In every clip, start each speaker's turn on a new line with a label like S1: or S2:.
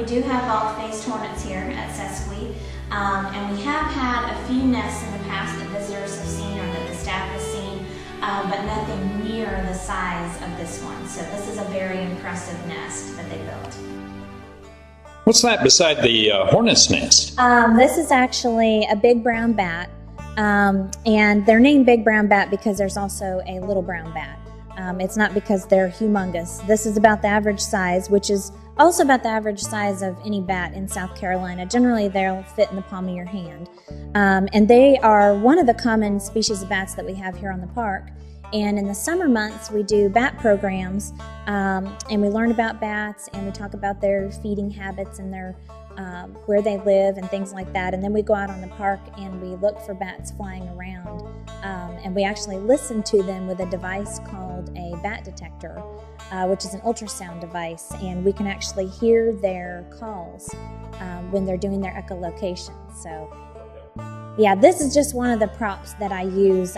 S1: We do have bald-faced hornets here at Sesqui, and we have had a few nests in the past that visitors have seen or that the staff has seen, but nothing near the size of this one. So this is a very impressive nest that they built.
S2: What's that beside the hornet's nest?
S1: This is actually a big brown bat, and they're named big brown bat because there's also a little brown bat. It's not because they're humongous. This is about the average size, which is also about the average size of any bat in South Carolina. Generally, they'll fit in the palm of your hand. And they are one of the common species of bats that we have here on the park. And in the summer months, we do bat programs, and we learn about bats, and we talk about their feeding habits and their where they live and things like that. And then we go out on the park and we look for bats flying around. And we actually listen to them with a device called a bat detector, which is an ultrasound device. And we can actually hear their calls when they're doing their echolocation. So yeah, this is just one of the props that I use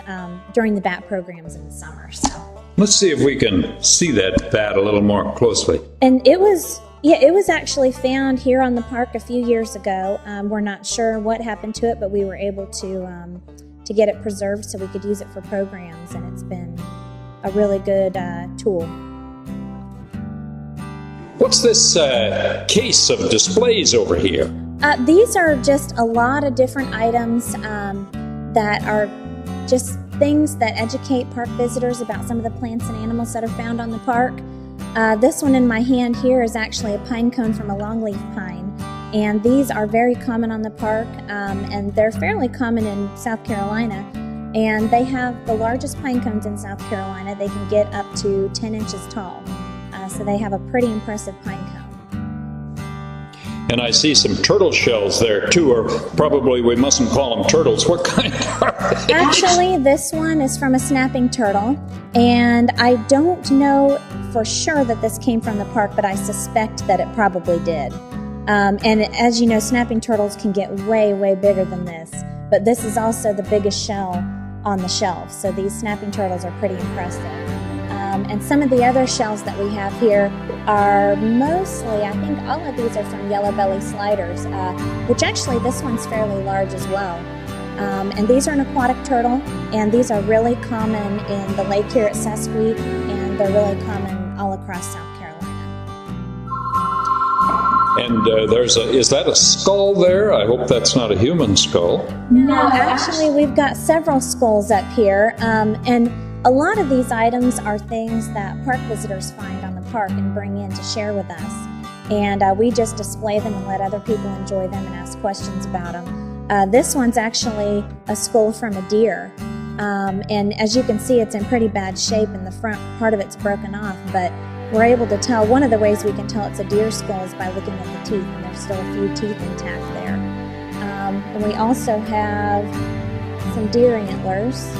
S1: during the bat programs in the summer. So
S2: let's see if we can see that bat a little more closely.
S1: And it was actually found here on the park a few years ago. We're not sure what happened to it, but we were able to get it preserved so we could use it for programs, and it's been a really good tool.
S2: What's this case of displays over here?
S1: These are just a lot of different items that are just things that educate park visitors about some of the plants and animals that are found on the park. This one in my hand here is actually a pine cone from a longleaf pine, and these are very common on the park, and they're fairly common in South Carolina, and they have the largest pine cones in South Carolina. They can get up to 10 inches tall, so they have a pretty impressive pine cone.
S2: And I see some turtle shells there too, or probably we mustn't call them turtles. What kind are they?
S1: Actually, this one is from a snapping turtle, and I don't know for sure that this came from the park, but I suspect that it probably did. And as you know, snapping turtles can get way, way bigger than this, but this is also the biggest shell on the shelf, so these snapping turtles are pretty impressive. And some of the other shells that we have here are mostly, I think all of these are from yellow belly sliders, which actually this one's fairly large as well. And these are an aquatic turtle, and these are really common in the lake here at Sesqui, and they're really common all across South Carolina.
S2: And is that a skull there? I hope that's not a human skull.
S1: No, actually we've got several skulls up here, and a lot of these items are things that park visitors find on the park and bring in to share with us. And we just display them and let other people enjoy them and ask questions about them. This one's actually a skull from a deer. And as you can see, it's in pretty bad shape, and the front part of it's broken off, but we're able to tell, one of the ways we can tell it's a deer skull is by looking at the teeth, and there's still a few teeth intact there. And we also have some deer antlers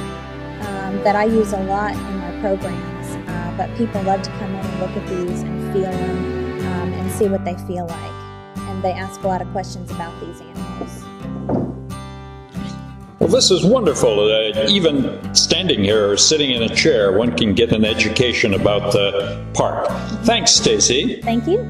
S1: that I use a lot in my programs, but people love to come in and look at these and feel them and see what they feel like. And they ask a lot of questions about these animals.
S2: Well, this is wonderful. Even standing here or sitting in a chair, one can get an education about the park. Thanks, Stacey.
S1: Thank you.